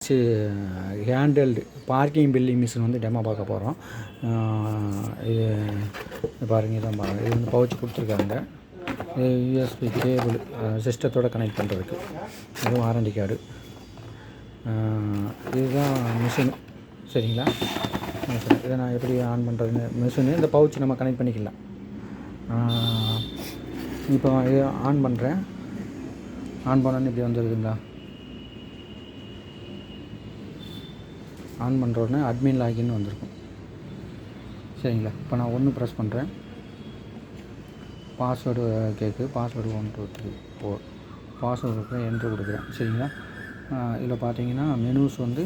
வச்சு handled parking billing machine வந்து demo பார்க்க போகிறோம். இது பாருங்கள், இதான் பாருங்கள். இது வந்து பவுச் கொடுத்துருக்காங்க. இது யூஎஸ்பி கேபிள் சிஸ்டத்தோடு கனெக்ட் பண்ணுறதுக்கு. இது வாரண்டி கார்டு. இதுதான் மிஷினு. சரிங்களா? மிஷின் இதை நான் எப்படி ஆன் பண்ணுறதுன்னு மிஷினு இந்த பவுச் நம்ம கனெக்ட் பண்ணிக்கலாம். இப்போ இது ஆன் பண்ணுறேன். ஆன் பண்ணோன்னு இப்படி வந்துடுதுங்களா? ஆன் பண்ணுற உடனே அட்மின் லாகின்னு வந்திருக்கும். சரிங்களா? இப்போ நான் 1 ப்ரெஸ் பண்ணுறேன். பாஸ்வேர்டு கேட்குது. பாஸ்வேர்டு 1 2 3 4 பாஸ்வேர்டு கொடுக்குறேன். என்ட்ரு கொடுக்குறேன். சரிங்களா? இதில் பார்த்தீங்கன்னா மெனூஸ் வந்து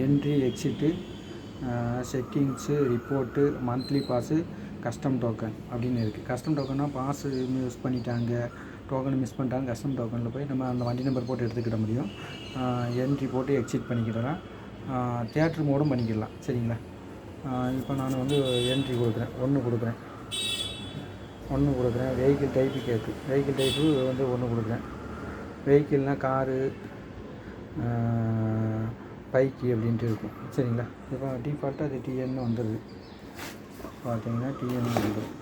entry, exit, settings, report, monthly pass, custom token அப்படின்னு இருக்குது. கஸ்டம் டோக்கன்னா பாஸு யூஸ் பண்ணிட்டாங்க, டோக்கனை மிஸ் பண்ணிட்டாங்க. கஸ்டம் டோக்கனில் போய் நம்ம அந்த வண்டி நம்பர் போட்டு எடுத்துக்கிட முடியும். என்ட்ரி போட்டு எக்ஸிட் பண்ணிக்கிடலாம். தியேட்டர் மோடும் பண்ணிக்கிடலாம். சரிங்களா? இப்போ நான் வந்து என்ட்ரி கொடுக்குறேன். 1 கொடுக்குறேன். வெஹிக்கிள் டைப்பு கேட்குது. வெஹிக்கிள் டைப்பு வந்து 1 கொடுக்குறேன். வெஹிக்கிள்னால் காரு, பைக்கு அப்படின்ட்டு இருக்கும். சரிங்களா? இப்போ டிஃபால்ட்டாக அது டிஎன்னு வந்துடுது. பார்த்தீங்கன்னா டிஎன் வந்துடும்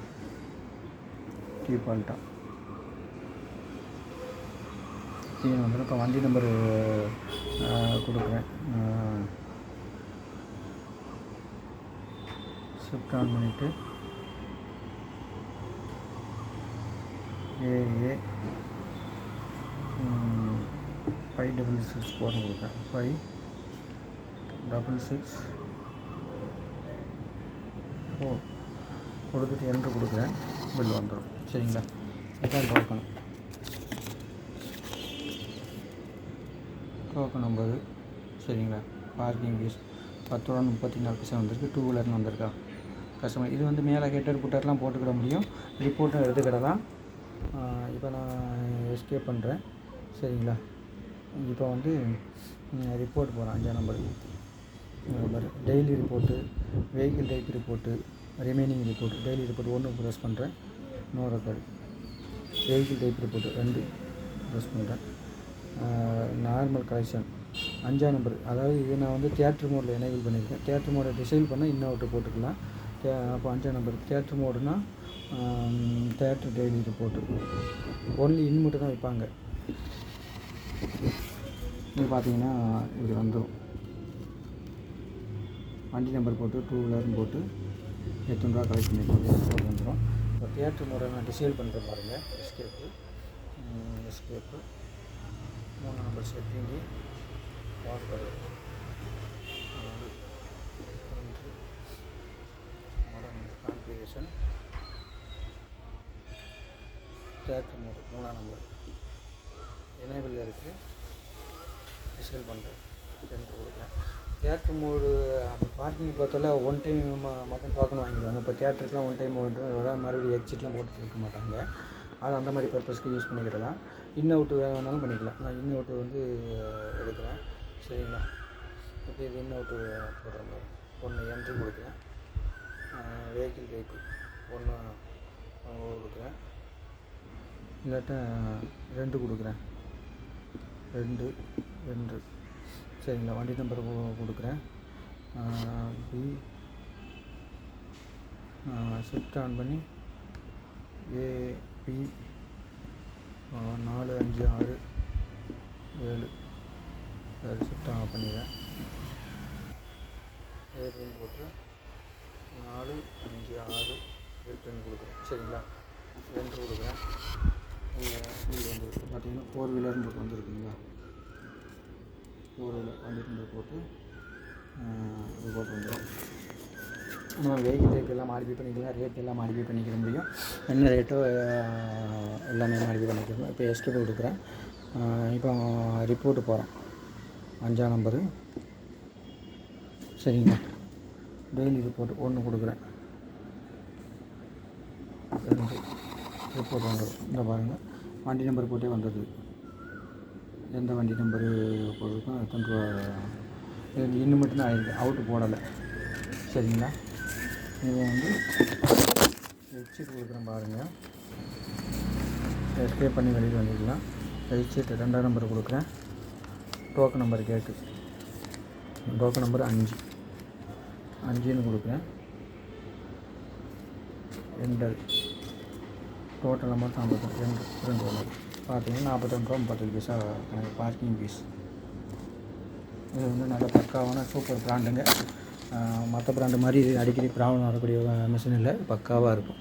டிஃபால்ட்டாக. டிஎன் வந்துடும். இப்போ வண்டி நம்பரு கொடுக்குறேன். ஷிஃப்ட் ஆன் பண்ணிவிட்டு ஏஏ 566 போட்டு கொடுக்குறேன். 566 4 கொடுத்துட்டு என்ட்ரு கொடுக்குறேன். பில் வந்துடும். சரிங்களா? இதான் டோக்கன் நம்பரு. சரிங்களா? பார்க்கிங் ஃபீஸ் 10 ரூபா 34 பைசா வந்திருக்கு. 2 வீலர்னு வந்திருக்கா கஸ்டமர். இது வந்து மேலே ஹெட்டர் புட்டர்லாம் போட்டுக்கிட முடியும். ரிப்போர்ட்டும் எடுத்துக்கிடலாம். இப்போ நான் எஸ்கேப் பண்ணுறேன். சரிங்களா? இப்போ வந்து ரிப்போர்ட் போகிறேன். 5ஆம் number daily report, vehicle type report, remaining report. Daily report 1 press பண்ணுறேன். No record. Vehicle type report 2 press பண்ணுறேன். நார்மல் கலெக்ஷன் 5ஆம் நம்பர். அதாவது இது நான் வந்து தியேட்டர் மோடில் எனேபிள் பண்ணியிருக்கேன். தியேட்டர் மோடை டிசைல் பண்ணால் இன்னொரு போட்டுக்கலாம். அப்போ 5ஆம் நம்பர் தியேட்டர் மோடுனா theatre daily report only in மட்டும் தான் வைப்பாங்க. இது பார்த்தீங்கன்னா இது வந்துடும். வண்டி நம்பர் போட்டு 2 வீலர்னு போட்டு 800 ரூபா கலெக்ட் பண்ணி போட்டு வந்துடும். இப்போ தியேட்டர் மோடை நான் டிசைல் பண்ணுறேன் பாருங்கள். எஸ்கேப்பு 3ஆம் number setting password configuration theatre mode 3ஆம் நம்பர் எனேபிள் இருக்குது. டிசைல் பண்ணுறேன். என்ட்ரு கொடுக்குறேன். தியேட்டர் மோடு பார்க்கிங் பொறுத்தவரை 1 டைம் மட்டும் டோக்கன் வாங்கிடுவாங்க. இப்போ தியேட்டருக்குலாம் 1 டைம் மறுபடியும் எக்ஸிட்லாம் போட்டு இருக்க மாட்டாங்க. அது அந்த மாதிரி பர்பஸ்க்கு யூஸ் பண்ணிக்கிடலாம். இன் அவுட்டு வேணாலும் பண்ணிக்கலாம். நான் இன் அவுட்டு வந்து எடுக்கிறேன். சரிங்களா? இப்போ இது இன் அவுட்டு போடுற மாதிரி 1 என்ட்ரி கொடுக்குறேன். வெஹிக்கிள் டைப்பு 1 கொடுக்குறேன். இல்லாட்டா 2 கொடுக்குறேன். 2 சரிங்களா? வண்டி நம்பர் கொடுக்குறேன். பி ஷிஃப்ட் ஆன் பண்ணி ஏபி 4 5 6 7 ஷிஃப்ட் ஆன் பண்ணிடுறேன். ஏபின்னு போட்டு 4 5 6 8 கொடுக்குறேன். சரிங்களா? 2 கொடுக்குறேன். இது வந்து பார்த்தீங்கன்னா 4 வீலர்னு வந்துருக்குங்களா? 4 வீலர் வண்டி நம்பர் போட்டு இது போட்டு வந்துடும். நம்ம வெஹிக்கிள் டைப் எல்லாம் மாடிஃபை பண்ணிக்கலாம். ரேட் எல்லாம் மாடிஃபை பண்ணிக்கிற முடியும். என்ன ரேட்டோ எல்லாமே மாடிஃபை பண்ணிக்கலாம். இப்போ எஸ்கேப் கொடுக்குறேன். இப்போ ரிப்போர்ட்டு போகிறேன். 5ஆம் நம்பரு. சரிங்களா? டெய்லி ரிப்போர்ட் 1 கொடுக்குறேன். 2 ரிப்போர்ட் வந்துடும். இந்த பாருங்கள், வண்டி நம்பர் போட்டே வந்துடுது. எந்த வண்டி நம்பரு போட்டிருக்கோம், எத்தனை ரூபா. இது இன்னும் மட்டும்தான் ஆயிருக்கு, அவுட்டு போடலை. சரிங்களா? இதை வந்து எக்ஸிட் கொடுக்குறேன் பாருங்கள். எஸ்கேப் பண்ணி வெளியில் வந்துக்கலாம். கழிச்சிட்டு 2ஆம் நம்பர் கொடுக்குறேன். டோக்கன் நம்பர் கேட்டு டோக்கன் நம்பர் 5ன்னு கொடுக்குறேன். எண்டல் டோட்டல் அமௌண்ட் 2 பார்த்தீங்கன்னா 42 ரூபா 32 பார்க்கிங் ஃபீஸ். இது வந்து நல்ல பக்காவான சூப்பர் பிராண்டுங்க. மற்ற பிராண்டு மாதிரி அடிக்கடி ப்ராப்ளம் வரக்கூடிய மிஷின் இல்லை, பக்காவாக இருக்கும்.